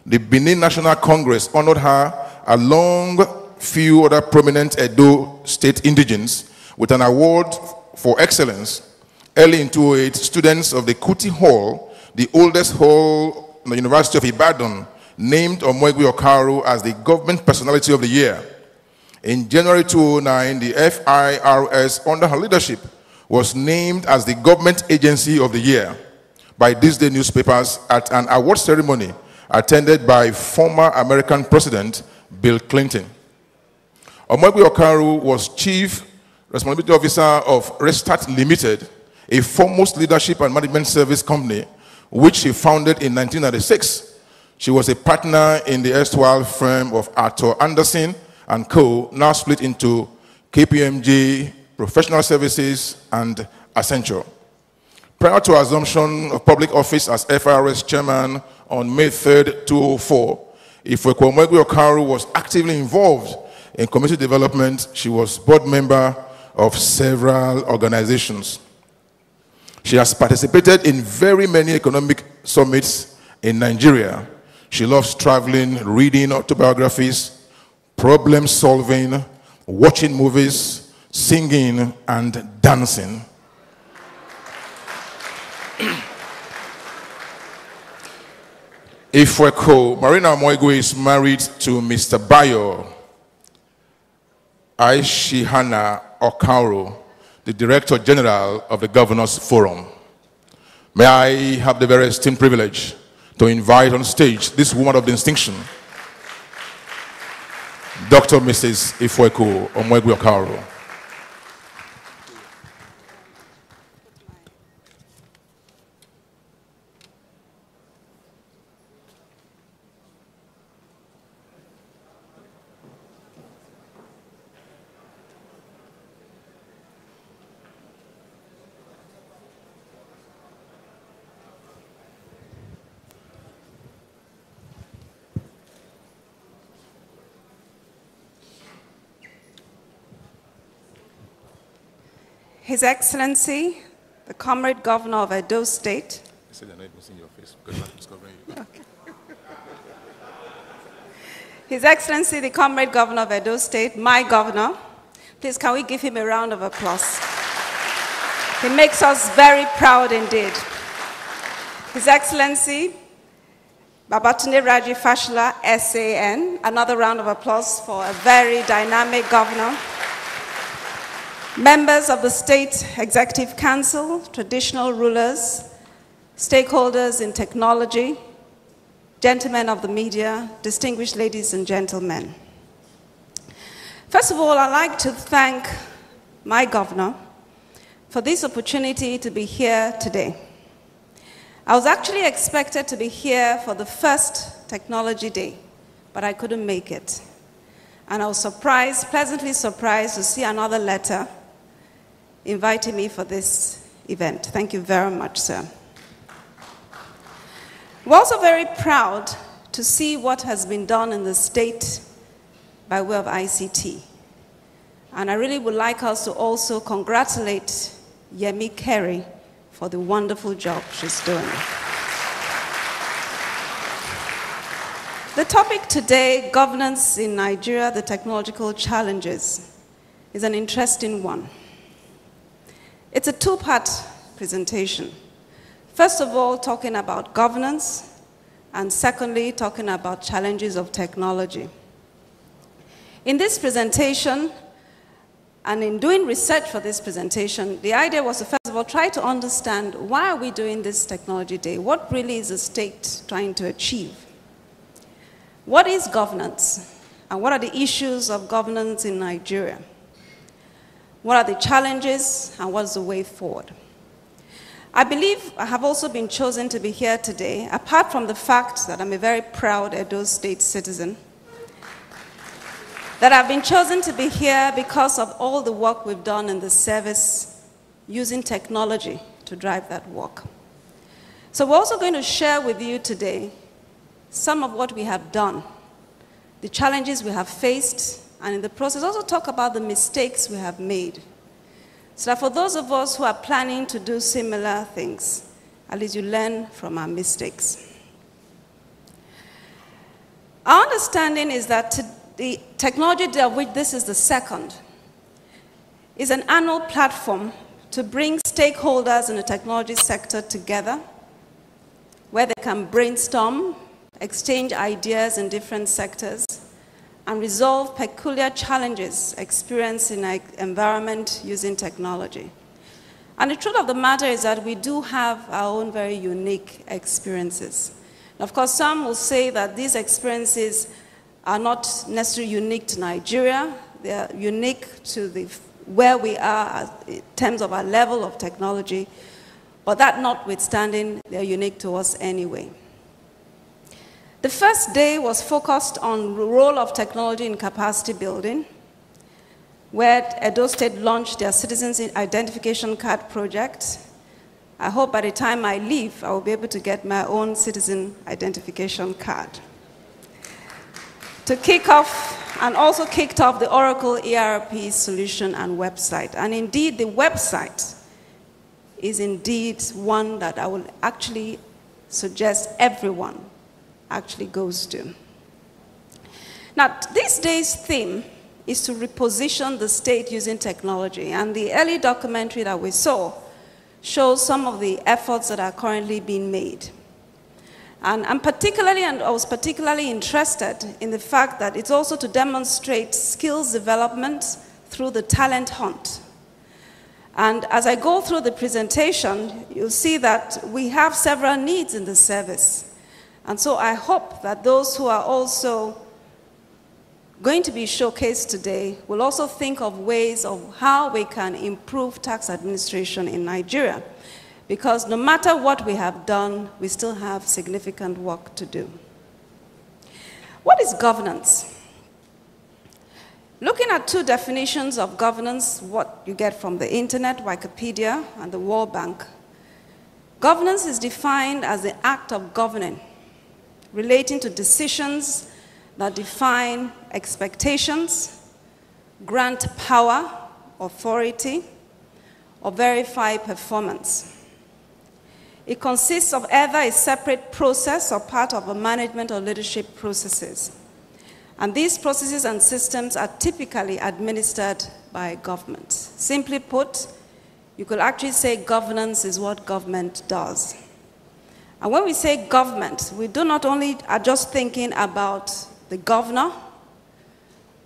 The Benin National Congress honored her along few other prominent Edo State indigenes with an award for excellence. Early in 2008, students of the Kuti Hall, the oldest hall in the University of Ibadan, named Omu Okaru as the Government Personality of the Year. In January 2009, the FIRS, under her leadership, was named as the Government Agency of the Year by This Day newspapers at an award ceremony attended by former American President Bill Clinton. Omu Okaru was Chief Responsibility Officer of Restart Limited, a foremost leadership and management service company, which she founded in 1996. She was a partner in the erstwhile firm of Arthur Anderson and Co., now split into KPMG, Professional Services, and Accenture. Prior to her assumption of public office as FIRS chairman on May 3rd, 2004, Ifeokwu Omu Okaru was actively involved in community development. She was board member of several organizations. She has participated in very many economic summits in Nigeria. She loves traveling, reading autobiographies, problem solving, watching movies, singing, and dancing. Ifeokwu Marina Omu is married to Mr. Bayo Aishihana Okaru, the Director General of the Governors Forum. May I have the very esteemed privilege to invite on stage this woman of distinction, Dr. Mrs. Ifeokwu Omu Okaru. His Excellency, the Comrade Governor of Edo State. I said they're not even seeing your face because I'm discovering you. Okay. His Excellency, the Comrade Governor of Edo State, my governor. Please, can we give him a round of applause? He makes us very proud indeed. His Excellency, Babatunde Raji Fashola, SAN. Another round of applause for a very dynamic governor. Members of the State Executive Council, traditional rulers, stakeholders in technology, gentlemen of the media, distinguished ladies and gentlemen. First of all, I'd like to thank my governor for this opportunity to be here today. I was actually expected to be here for the first Technology Day, but I couldn't make it. And I was surprised, pleasantly surprised to see another letter inviting me for this event. Thank you very much, sir. We're also very proud to see what has been done in the state by way of ICT. And I really would like us to also congratulate Yemi Kerry for the wonderful job she's doing. The topic today, governance in Nigeria, the technological challenges, is an interesting one. It's a two-part presentation. First of all, talking about governance, and secondly, talking about challenges of technology. In this presentation, and in doing research for this presentation, the idea was to first of all try to understand why are we doing this Technology Day? What really is the state trying to achieve? What is governance? And what are the issues of governance in Nigeria? What are the challenges and what's the way forward? I believe I have also been chosen to be here today, apart from the fact that I'm a very proud Edo State citizen, that I've been chosen to be here because of all the work we've done in the service using technology to drive that work. So we're also going to share with you today some of what we have done, the challenges we have faced, and in the process also talk about the mistakes we have made. So that for those of us who are planning to do similar things, at least you learn from our mistakes. Our understanding is that the technology day, of which this is the second, is an annual platform to bring stakeholders in the technology sector together, where they can brainstorm, exchange ideas in different sectors, and resolve peculiar challenges experienced in an environment using technology. And the truth of the matter is that we do have our own very unique experiences. And of course, some will say that these experiences are not necessarily unique to Nigeria. They are unique to where we are in terms of our level of technology. But that notwithstanding, they are unique to us anyway. The first day was focused on the role of technology in capacity building, where Edo State launched their Citizens Identification Card project. I hope by the time I leave, I will be able to get my own citizen identification card. To kick off, and also kicked off the Oracle ERP solution and website. And indeed, the website is indeed one that I will actually suggest everyone actually goes to. Now, this day's theme is to reposition the state using technology. And the early documentary that we saw shows some of the efforts that are currently being made. And I was particularly interested in the fact that it's also to demonstrate skills development through the talent hunt. And as I go through the presentation, you'll see that we have several needs in the service. And so I hope that those who are also going to be showcased today will also think of ways of how we can improve tax administration in Nigeria. Because no matter what we have done, we still have significant work to do. What is governance? Looking at two definitions of governance, what you get from the internet, Wikipedia, and the World Bank, governance is defined as the act of governing, relating to decisions that define expectations, grant power, authority, or verify performance. It consists of either a separate process or part of a management or leadership processes. And these processes and systems are typically administered by government. Simply put, you could actually say governance is what government does. And when we say government, we do not only are just thinking about the governor.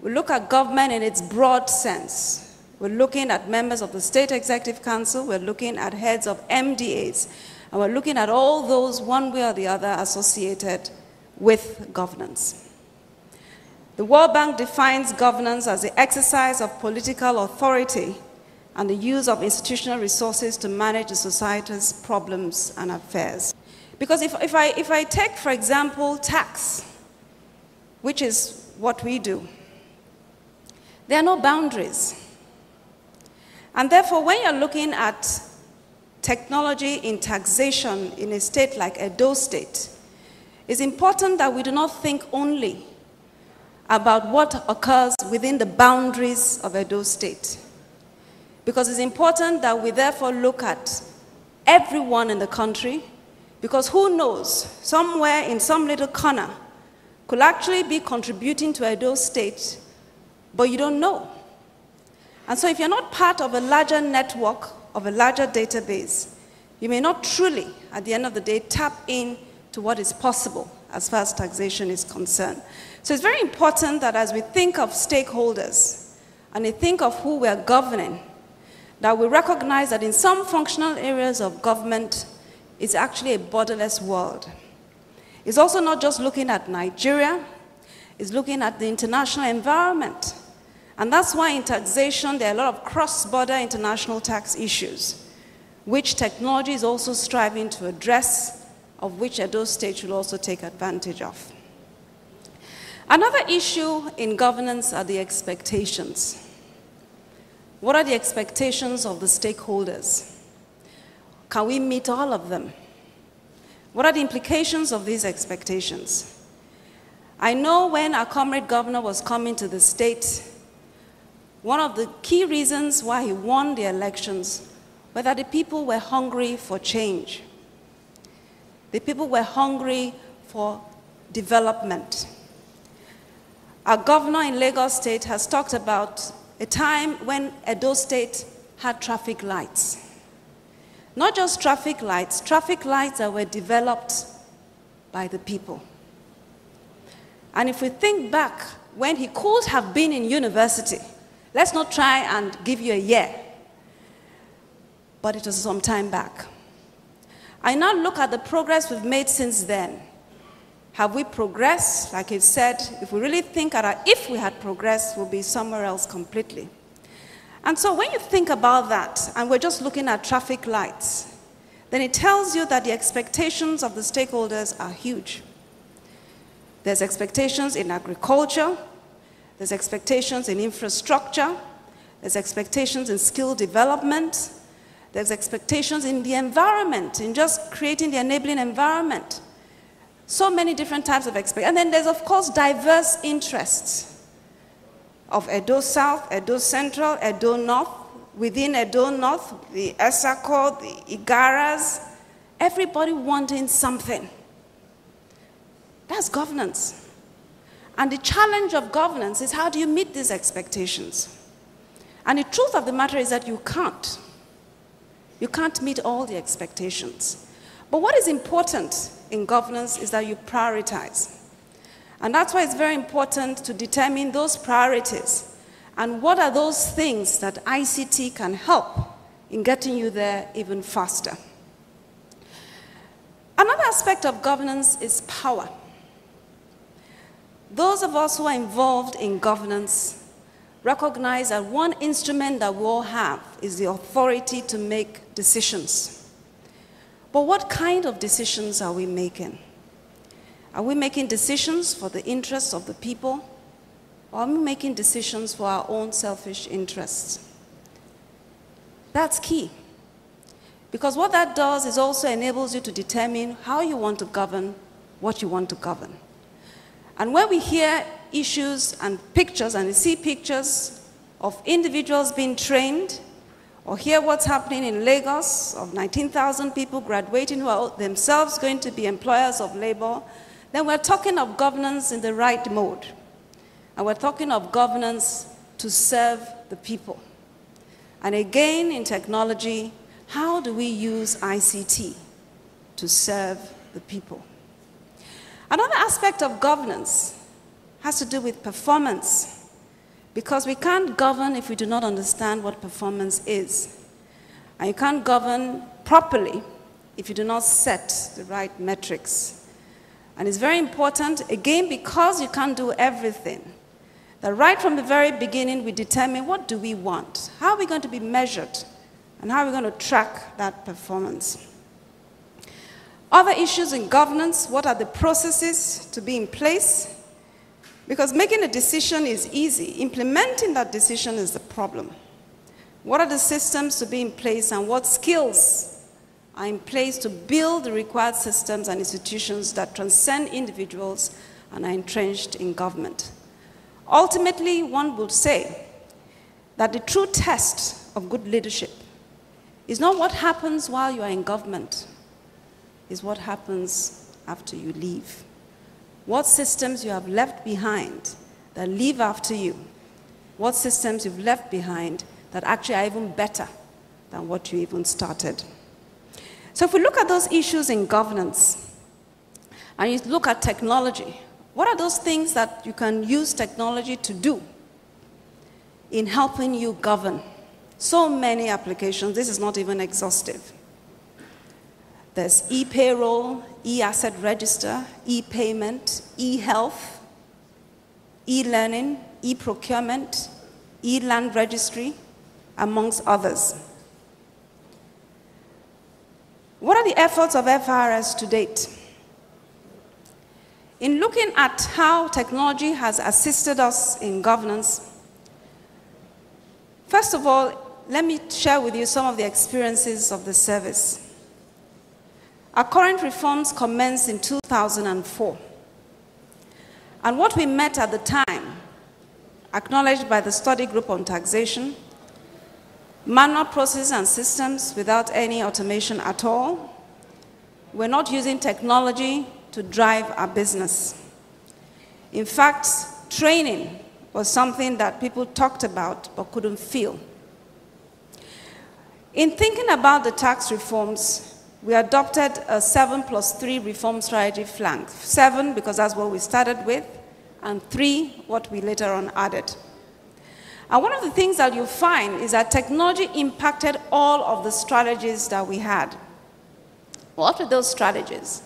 We look at government in its broad sense. We're looking at members of the State Executive Council. We're looking at heads of MDAs. And we're looking at all those, one way or the other, associated with governance. The World Bank defines governance as the exercise of political authority and the use of institutional resources to manage the society's problems and affairs. Because if I take, for example, tax, which is what we do, there are no boundaries. And therefore, when you're looking at technology in taxation in a state like Edo State, it's important that we do not think only about what occurs within the boundaries of Edo State. Because it's important that we therefore look at everyone in the country, because who knows, somewhere in some little corner could actually be contributing to Edo State, but you don't know. And so if you're not part of a larger network, of a larger database, you may not truly, at the end of the day, tap into what is possible as far as taxation is concerned. So it's very important that as we think of stakeholders and we think of who we are governing, that we recognize that in some functional areas of government, it's actually a borderless world. It's also not just looking at Nigeria, it's looking at the international environment. And that's why in taxation, there are a lot of cross-border international tax issues, which technology is also striving to address, of which Edo State will also take advantage of. Another issue in governance are the expectations. What are the expectations of the stakeholders? Can we meet all of them? What are the implications of these expectations? I know when our comrade governor was coming to the state, one of the key reasons why he won the elections was that the people were hungry for change. The people were hungry for development. Our governor in Lagos State has talked about a time when Edo State had traffic lights. Not just traffic lights that were developed by the people. And if we think back when he could have been in university, let's not try and give you a year, but it was some time back. I now look at the progress we've made since then. Have we progressed? Like it said, if we really think if we had progressed, we'll be somewhere else completely. And so when you think about that, and we're just looking at traffic lights, then it tells you that the expectations of the stakeholders are huge. There's expectations in agriculture, there's expectations in infrastructure, there's expectations in skill development, there's expectations in the environment, in just creating the enabling environment. So many different types of expectations. And then there's, of course, diverse interests of Edo South, Edo Central, Edo North, within Edo North, the Esako, the Igaras, everybody wanting something. That's governance. And the challenge of governance is how do you meet these expectations? And the truth of the matter is that you can't. You can't meet all the expectations. But what is important in governance is that you prioritize. And that's why it's very important to determine those priorities and what are those things that ICT can help in getting you there even faster. Another aspect of governance is power. Those of us who are involved in governance recognize that one instrument that we all have is the authority to make decisions. But what kind of decisions are we making? Are we making decisions for the interests of the people? Or are we making decisions for our own selfish interests? That's key. Because what that does is also enables you to determine how you want to govern what you want to govern. And when we hear issues and pictures, and we see pictures of individuals being trained, or hear what's happening in Lagos of 19,000 people graduating who are themselves going to be employers of labor, then we're talking of governance in the right mode. And we're talking of governance to serve the people. And again, in technology, how do we use ICT to serve the people? Another aspect of governance has to do with performance. Because we can't govern if we do not understand what performance is. And you can't govern properly if you do not set the right metrics. And it's very important, again, because you can't do everything, that right from the very beginning we determine what do we want, how are we going to be measured, and how are we going to track that performance. Other issues in governance, what are the processes to be in place? Because making a decision is easy. Implementing that decision is the problem. What are the systems to be in place and what skills are in place to build the required systems and institutions that transcend individuals and are entrenched in government? Ultimately, one would say that the true test of good leadership is not what happens while you are in government, it's what happens after you leave. What systems you have left behind that live after you. What systems you've left behind that actually are even better than what you even started. So if we look at those issues in governance, and you look at technology, what are those things that you can use technology to do in helping you govern? So many applications, this is not even exhaustive. There's e-payroll, e-asset register, e-payment, e-health, e-learning, e-procurement, e-land registry, amongst others. What are the efforts of FRS to date? In looking at how technology has assisted us in governance, first of all, let me share with you some of the experiences of the service. Our current reforms commenced in 2004. And what we met at the time, acknowledged by the study group on taxation, manual processes and systems without any automation at all. We're not using technology to drive our business. In fact, training was something that people talked about but couldn't feel. In thinking about the tax reforms, we adopted a 7+3 reform strategy flank. 7 because that's what we started with, and 3 what we later on added. And one of the things that you'll find is that technology impacted all of the strategies that we had. What were those strategies?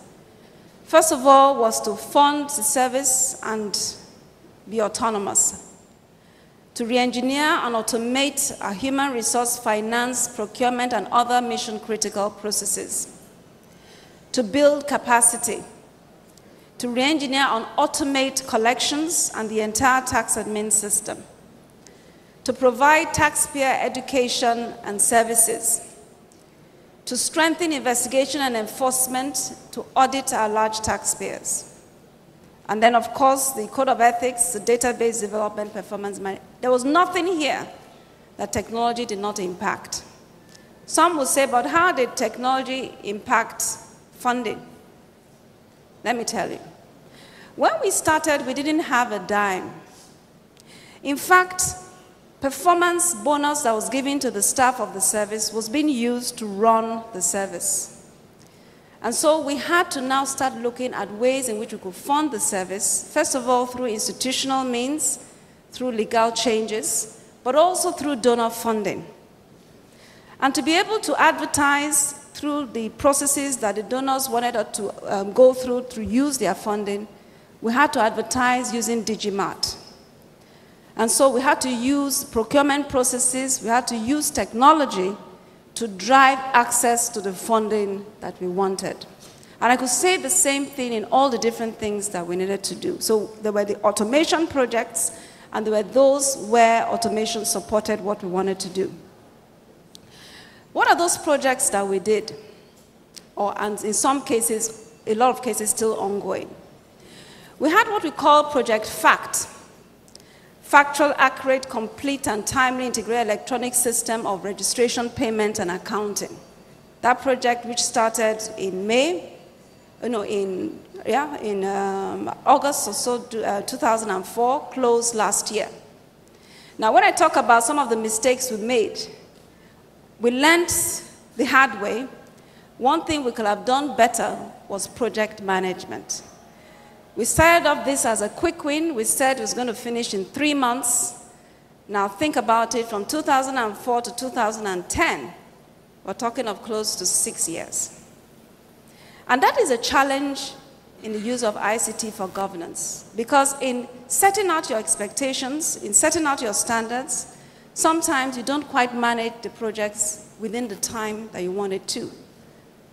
First of all was to fund the service and be autonomous, to re-engineer and automate our human resource finance, procurement, and other mission-critical processes, to build capacity, to re-engineer and automate collections and the entire tax admin system, to provide taxpayer education and services, to strengthen investigation and enforcement, to audit our large taxpayers. And then, of course, the Code of Ethics, the database development, performance management. There was nothing here that technology did not impact. Some will say, but how did technology impact funding? Let me tell you. When we started, we didn't have a dime. In fact, performance bonus that was given to the staff of the service was being used to run the service. And so we had to now start looking at ways in which we could fund the service, first of all through institutional means, through legal changes, but also through donor funding. And to be able to advertise through the processes that the donors wanted us to go through to use their funding, we had to advertise using Digimart. And so we had to use procurement processes, we had to use technology to drive access to the funding that we wanted. And I could say the same thing in all the different things that we needed to do. So there were the automation projects, and there were those where automation supported what we wanted to do. What are those projects that we did? And in some cases, a lot of cases still ongoing. We had what we call Project FACT. Factual, accurate, complete, and timely integrated electronic system of registration, payment, and accounting. That project, which started in August or so, 2004, closed last year. Now, when I talk about some of the mistakes we made, we learned the hard way. One thing we could have done better was project management. We started off this as a quick win. We said it was going to finish in 3 months. Now think about it, from 2004 to 2010, we're talking of close to 6 years. And that is a challenge in the use of ICT for governance, because in setting out your expectations, in setting out your standards, sometimes you don't quite manage the projects within the time that you want it to.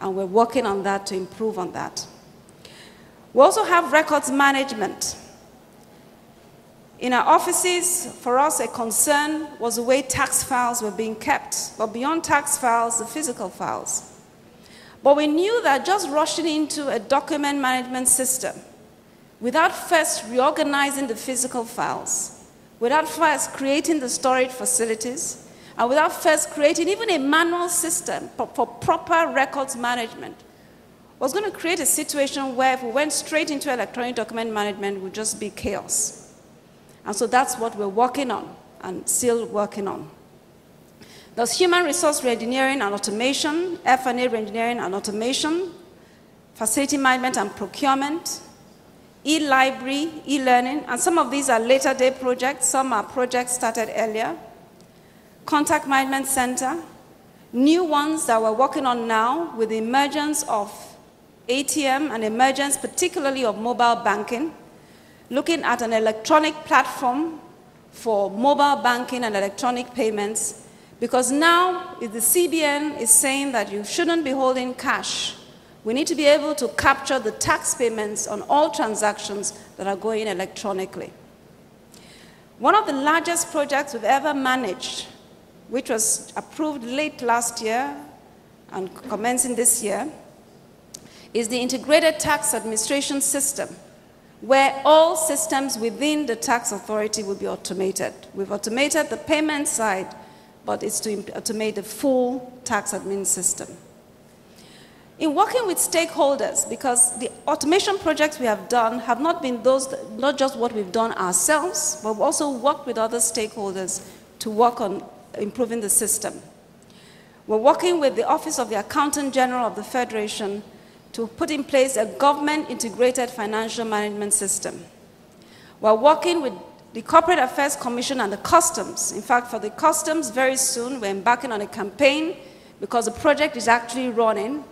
And we're working on that to improve on that. We also have records management. In our offices, for us, a concern was the way tax files were being kept, but beyond tax files, the physical files. But we knew that just rushing into a document management system without first reorganizing the physical files, without first creating the storage facilities, and without first creating even a manual system for proper records management, was going to create a situation where if we went straight into electronic document management, it would just be chaos. And so that's what we're working on and still working on. There's human resource re-engineering and automation, F&A re-engineering and automation, facility management and procurement, e-library, e-learning, and some of these are later day projects, some are projects started earlier, contact management center, new ones that we're working on now with the emergence of ATM and emergence particularly of mobile banking, looking at an electronic platform for mobile banking and electronic payments, because now if the CBN is saying that you shouldn't be holding cash, we need to be able to capture the tax payments on all transactions that are going electronically. One of the largest projects we've ever managed, which was approved late last year and commencing this year, is the integrated tax administration system, where all systems within the tax authority will be automated. We've automated the payment side, but it's to automate the full tax admin system. In working with stakeholders, because the automation projects we have done have not been not just what we've done ourselves, but we've also worked with other stakeholders to work on improving the system. We're working with the Office of the Accountant General of the Federation to put in place a government-integrated financial management system. We're working with the Corporate Affairs Commission and the Customs. In fact, for the Customs, very soon, we're embarking on a campaign because the project is actually running,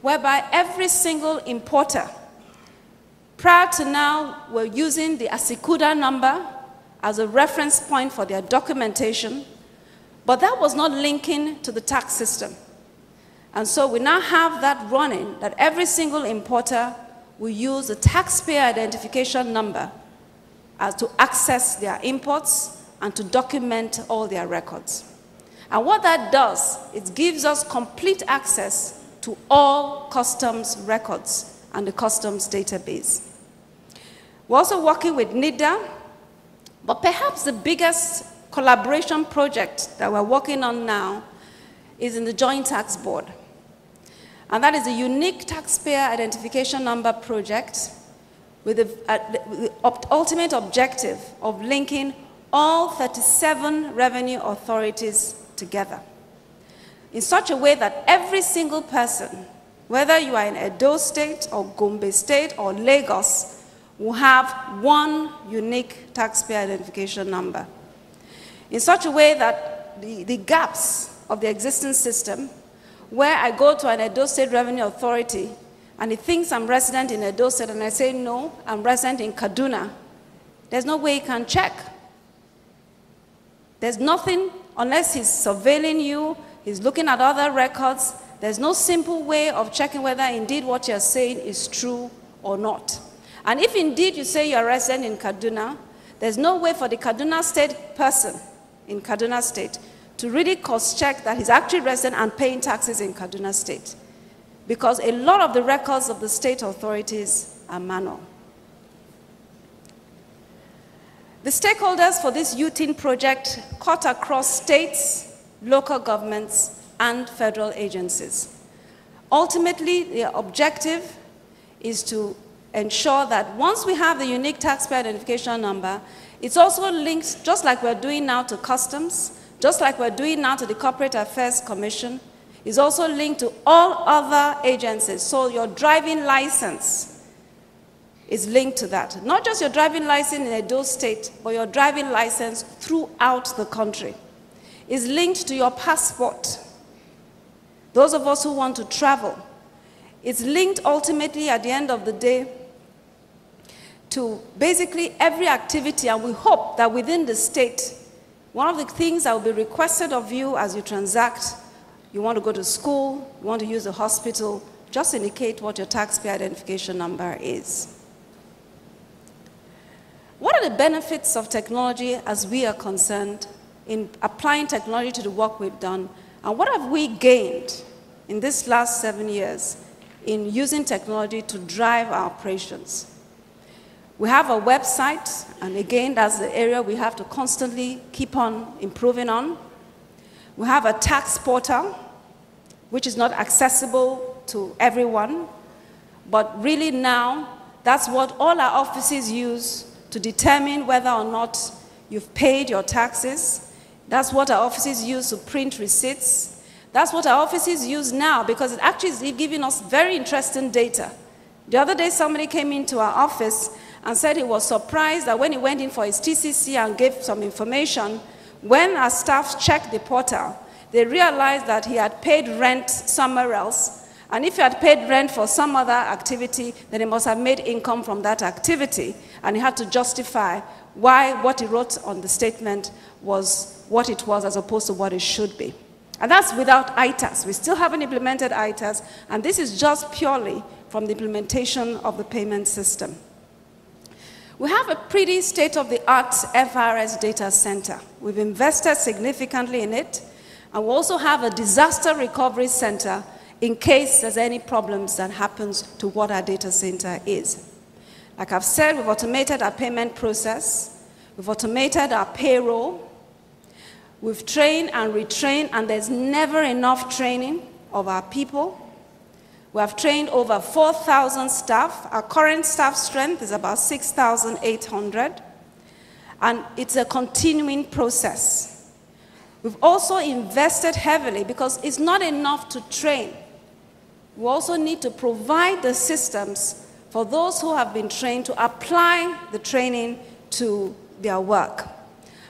whereby every single importer, prior to now, were using the Asikuda number as a reference point for their documentation, but that was not linking to the tax system. And so we now have that running, that every single importer will use the taxpayer identification number as to access their imports and to document all their records. And what that does, it gives us complete access to all customs records and the customs database. We're also working with NIDA, but perhaps the biggest collaboration project that we're working on now is in the Joint Tax Board. And that is a unique taxpayer identification number project with the ultimate objective of linking all 37 revenue authorities together in such a way that every single person, whether you are in Edo State or Gombe State or Lagos, will have one unique taxpayer identification number. In such a way that the gaps of the existing system, where I go to an Edo State Revenue Authority and he thinks I'm resident in Edo State and I say, no, I'm resident in Kaduna, there's no way he can check. There's nothing, unless he's surveilling you, he's looking at other records, there's no simple way of checking whether indeed what you're saying is true or not. And if indeed you say you're resident in Kaduna, there's no way for the Kaduna State person in Kaduna State to really cross-check that he's actually resident and paying taxes in Kaduna State, because a lot of the records of the state authorities are manual. The stakeholders for this UTIN project cut across states, local governments, and federal agencies. Ultimately, the objective is to ensure that once we have the unique taxpayer identification number, it's also linked, just like we're doing now to customs, just like we're doing now to the Corporate Affairs Commission, is also linked to all other agencies. So your driving license is linked to that. Not just your driving license in Edo State, but your driving license throughout the country. Is linked to your passport. Those of us who want to travel. It's linked ultimately at the end of the day to basically every activity, and we hope that within the state, one of the things that will be requested of you as you transact, you want to go to school, you want to use a hospital, just indicate what your taxpayer identification number is. What are the benefits of technology as we are concerned in applying technology to the work we've done, and what have we gained in this last 7 years in using technology to drive our operations? We have a website, and again, that's the area we have to constantly keep on improving on. We have a tax portal, which is not accessible to everyone, but really now, that's what all our offices use to determine whether or not you've paid your taxes. That's what our offices use to print receipts. That's what our offices use now, because it actually is giving us very interesting data. The other day, somebody came into our office and said he was surprised that when he went in for his TCC and gave some information, when our staff checked the portal, they realized that he had paid rent somewhere else. And if he had paid rent for some other activity, then he must have made income from that activity. And he had to justify why what he wrote on the statement was what it was as opposed to what it should be. And that's without ITAS. We still haven't implemented ITAS, and this is just purely from the implementation of the payment system. We have a pretty state-of-the-art FRS data center. We've invested significantly in it, and we also have a disaster recovery center in case there's any problems that happens to what our data center is. Like I've said, we've automated our payment process, we've automated our payroll, we've trained and retrained, and there's never enough training of our people. We have trained over 4,000 staff. Our current staff strength is about 6,800. And it's a continuing process. We've also invested heavily because it's not enough to train. We also need to provide the systems for those who have been trained to apply the training to their work.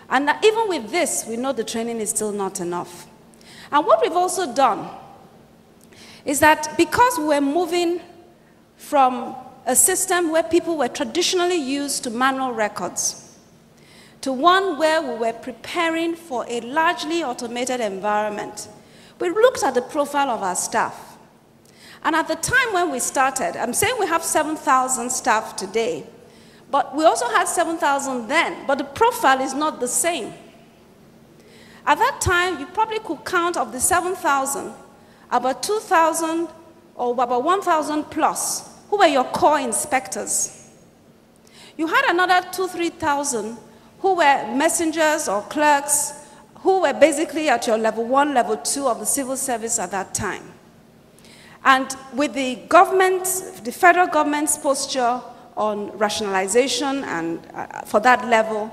And even with this, we know the training is still not enough. And what we've also done is that because we're moving from a system where people were traditionally used to manual records to one where we were preparing for a largely automated environment, we looked at the profile of our staff. And at the time when we started, I'm saying we have 7,000 staff today, but we also had 7,000 then, but the profile is not the same. At that time, you probably could count of the 7,000, about 2,000 or about 1,000 plus, who were your core inspectors. You had another 2,000-3,000 who were messengers or clerks, who were basically at your level 1, level 2 of the civil service at that time. And with the government, the federal government's posture on rationalization and for that level,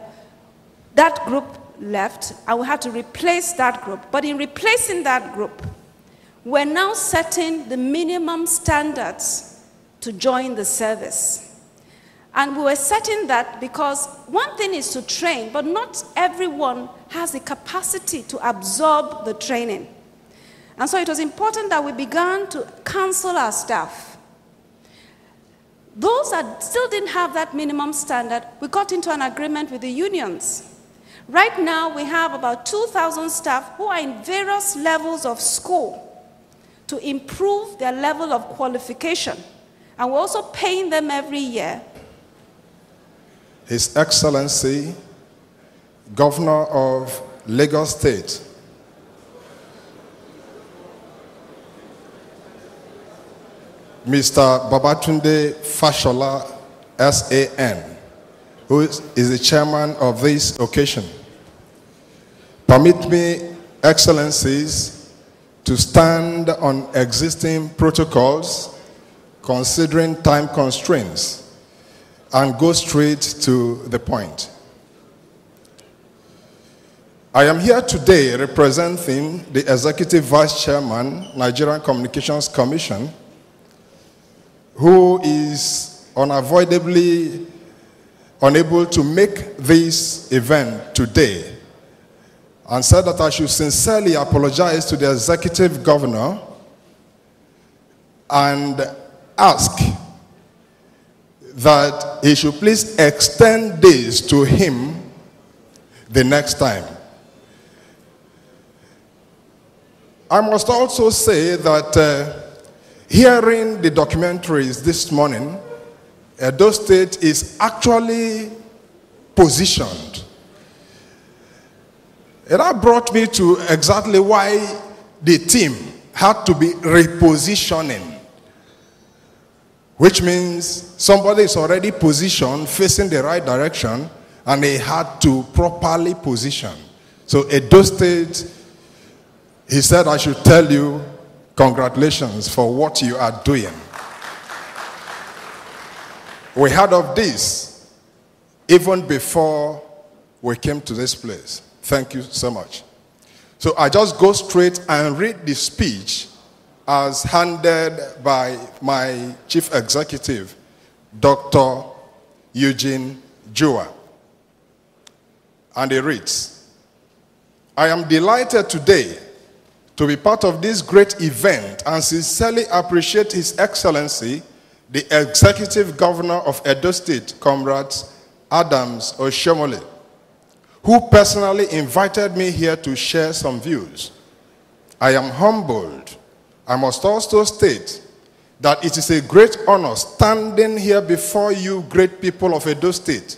that group left, and we had to replace that group. But in replacing that group, we're now setting the minimum standards to join the service. And we were setting that because one thing is to train, but not everyone has the capacity to absorb the training. And so it was important that we began to counsel our staff. Those that still didn't have that minimum standard, we got into an agreement with the unions. Right now, we have about 2,000 staff who are in various levels of school to improve their level of qualification. And we're also paying them every year. His Excellency, Governor of Lagos State, Mr. Babatunde Fashola, SAN, who is the chairman of this occasion. Permit me, Excellencies, to stand on existing protocols, considering time constraints, and go straight to the point. I am here today representing the Executive Vice Chairman, Nigerian Communications Commission, who is unavoidably unable to make this event today, and said that I should sincerely apologize to the Executive Governor and ask that he should please extend this to him the next time. I must also say that hearing the documentaries this morning, Edo State is actually positioned. It had brought me to exactly why the team had to be repositioning, which means somebody is already positioned, facing the right direction, and they had to properly position. So Edo State, he said I should tell you, congratulations for what you are doing. We heard of this even before we came to this place. Thank you so much. So I just go straight and read the speech as handed by my chief executive, Dr. Eugene Jua. And it reads, I am delighted today to be part of this great event and sincerely appreciate His Excellency, the Executive Governor of Edo State, Comrade Adams Oshomole, who personally invited me here to share some views. I am humbled. I must also state that it is a great honor standing here before you great people of Edo State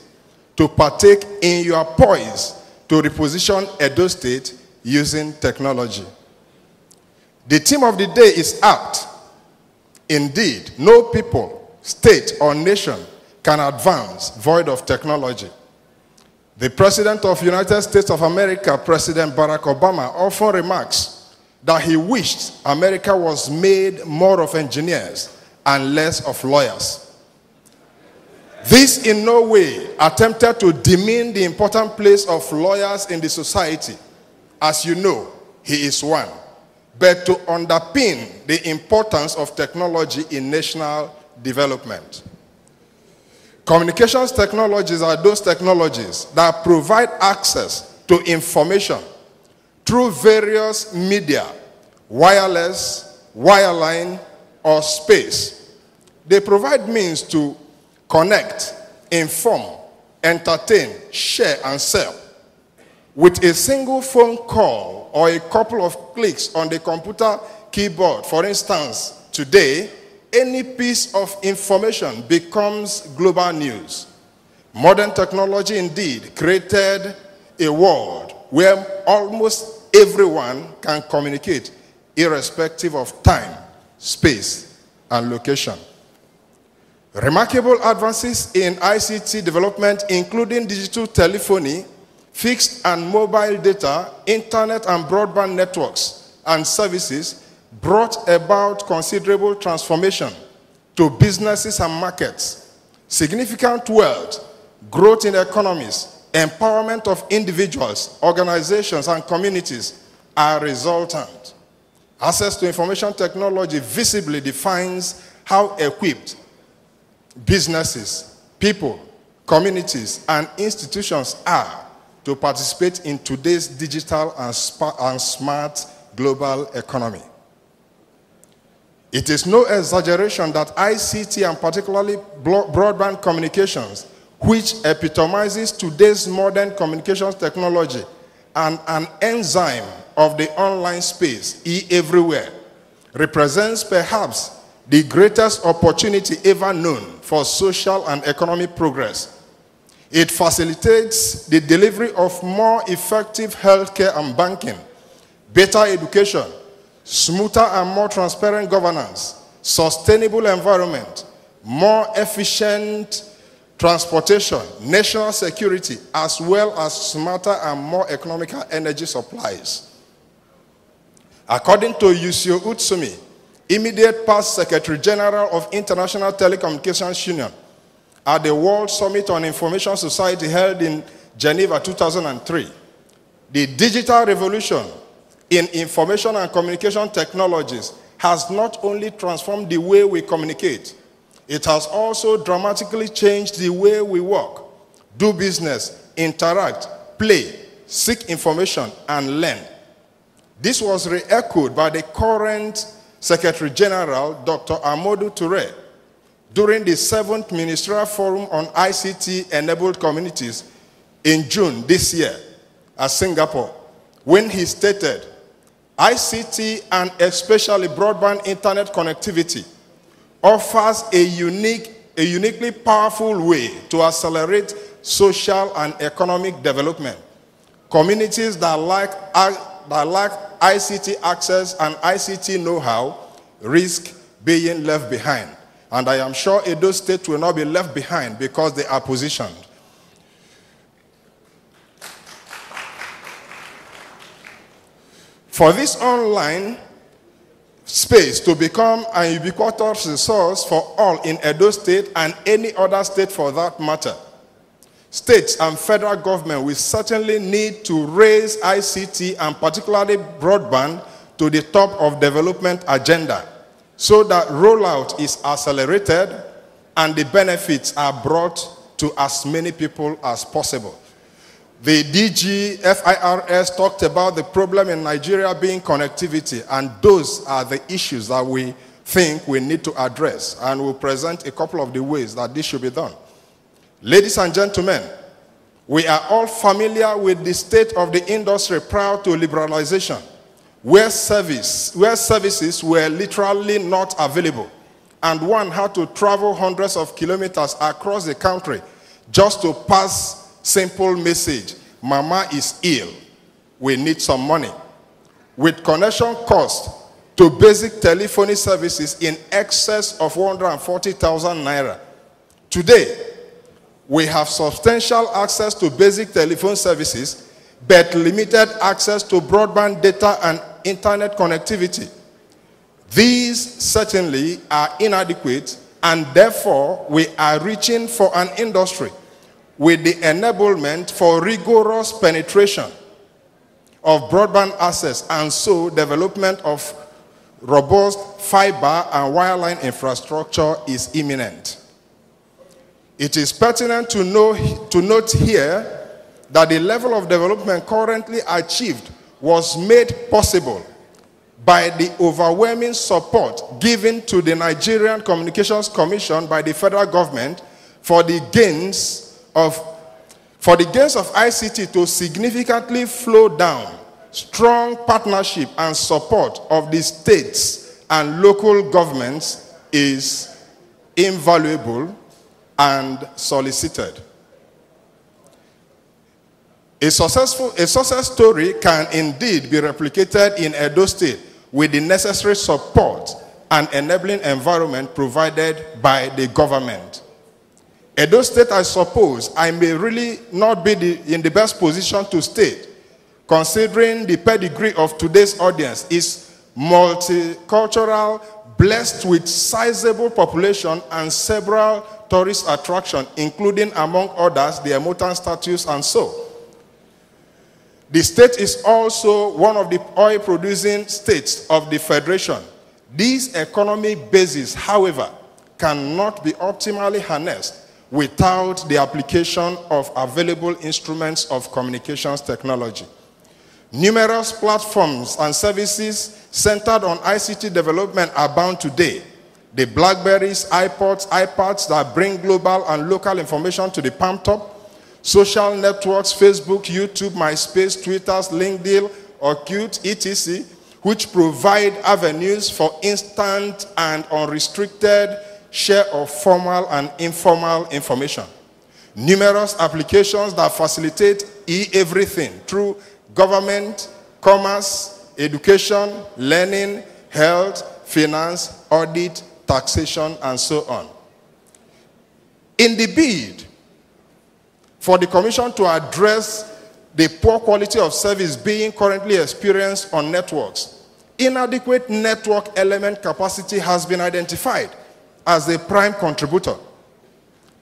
to partake in your poise to reposition Edo State using technology. The theme of the day is apt. Indeed, no people, state, or nation can advance void of technology. The President of the United States of America, President Barack Obama, often remarks that he wished America was made more of engineers and less of lawyers. This in no way attempted to demean the important place of lawyers in the society. As you know, he is one. But to underpin the importance of technology in national development. Communications technologies are those technologies that provide access to information through various media, wireless, wireline, or space. They provide means to connect, inform, entertain, share, and sell. With a single phone call or a couple of clicks on the computer keyboard, for instance, today, any piece of information becomes global news. Modern technology indeed created a world where almost everyone can communicate irrespective of time, space, and location. Remarkable advances in ICT development, including digital telephony, fixed and mobile data, internet and broadband networks and services, brought about considerable transformation to businesses and markets. Significant wealth, growth in economies, empowerment of individuals, organizations, and communities are resultant. Access to information technology visibly defines how equipped businesses, people, communities, and institutions are to participate in today's digital and smart global economy. It is no exaggeration that ICT, and particularly broadband communications, which epitomizes today's modern communications technology and an enzyme of the online space, e-everywhere, represents perhaps the greatest opportunity ever known for social and economic progress. It facilitates the delivery of more effective healthcare and banking, better education, smoother and more transparent governance, sustainable environment, more efficient transportation, national security, as well as smarter and more economical energy supplies. According to Yusio Utsumi, immediate past Secretary General of International Telecommunications Union, at the World Summit on Information Society held in Geneva 2003, the digital revolution in information and communication technologies has not only transformed the way we communicate, it has also dramatically changed the way we work, do business, interact, play, seek information, and learn. This was re-echoed by the current Secretary General, Dr. Amadou Touré, during the 7th Ministerial Forum on ICT-enabled communities in June this year at Singapore, when he stated, ICT and especially broadband internet connectivity offers a uniquely powerful way to accelerate social and economic development. Communities that lack ICT access and ICT know-how risk being left behind. And I am sure Edo State will not be left behind because they are positioned. For this online space to become an ubiquitous resource for all in Edo State and any other state for that matter, states and federal government will certainly need to raise ICT and particularly broadband to the top of development agenda so that rollout is accelerated and the benefits are brought to as many people as possible. The DG FIRS talked about the problem in Nigeria being connectivity, and those are the issues that we think we need to address, and we'll present a couple of the ways that this should be done. Ladies and gentlemen, we are all familiar with the state of the industry prior to liberalization, where services were literally not available, and one had to travel hundreds of kilometers across the country just to pass simple message, Mama is ill, we need some money. With connection cost to basic telephony services in excess of 140,000 naira. Today, we have substantial access to basic telephone services, but limited access to broadband data and internet connectivity. These certainly are inadequate, and therefore we are reaching for an industry with the enablement for rigorous penetration of broadband access, and so development of robust fiber and wireline infrastructure is imminent. It is pertinent to note here that the level of development currently achieved was made possible by the overwhelming support given to the Nigerian Communications Commission by the federal government for the gains of ICT to significantly flow down. Strong partnership and support of the states and local governments is invaluable and solicited. A success story can indeed be replicated in Edo State with the necessary support and enabling environment provided by the government. Edo State, I suppose, I may really not be in the best position to state, considering the pedigree of today's audience, is multicultural, blessed with sizable population and several tourist attractions, including, among others, the Emotan statues and so. The state is also one of the oil-producing states of the Federation. These economic bases, however, cannot be optimally harnessed without the application of available instruments of communications technology. Numerous platforms and services centered on ICT development abound today. The Blackberries, iPods, iPads that bring global and local information to the palm top, social networks, Facebook, YouTube, MySpace, Twitter, LinkedIn, Orkut, etc., which provide avenues for instant and unrestricted share of formal and informal information. Numerous applications that facilitate everything through government, commerce, education, learning, health, finance, audit, taxation, and so on. In the bid for the Commission to address the poor quality of service being currently experienced on networks, inadequate network element capacity has been identified as a prime contributor.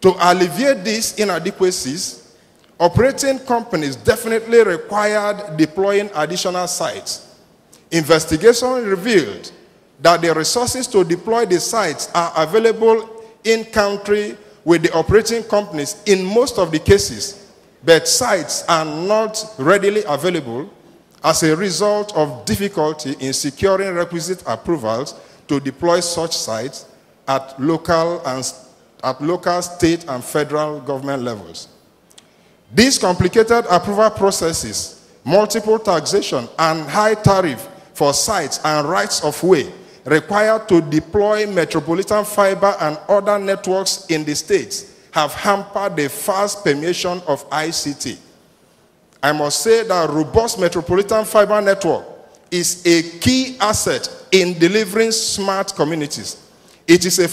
To alleviate these inadequacies, operating companies definitely required deploying additional sites. Investigation revealed that the resources to deploy the sites are available in country with the operating companies in most of the cases, but sites are not readily available as a result of difficulty in securing requisite approvals to deploy such sites at local, state, and federal government levels. These complicated approval processes, multiple taxation, and high tariff for sites and rights of way required to deploy metropolitan fiber and other networks in the states have hampered the fast permeation of ICT. I must say that robust metropolitan fiber network is a key asset in delivering smart communities. It is a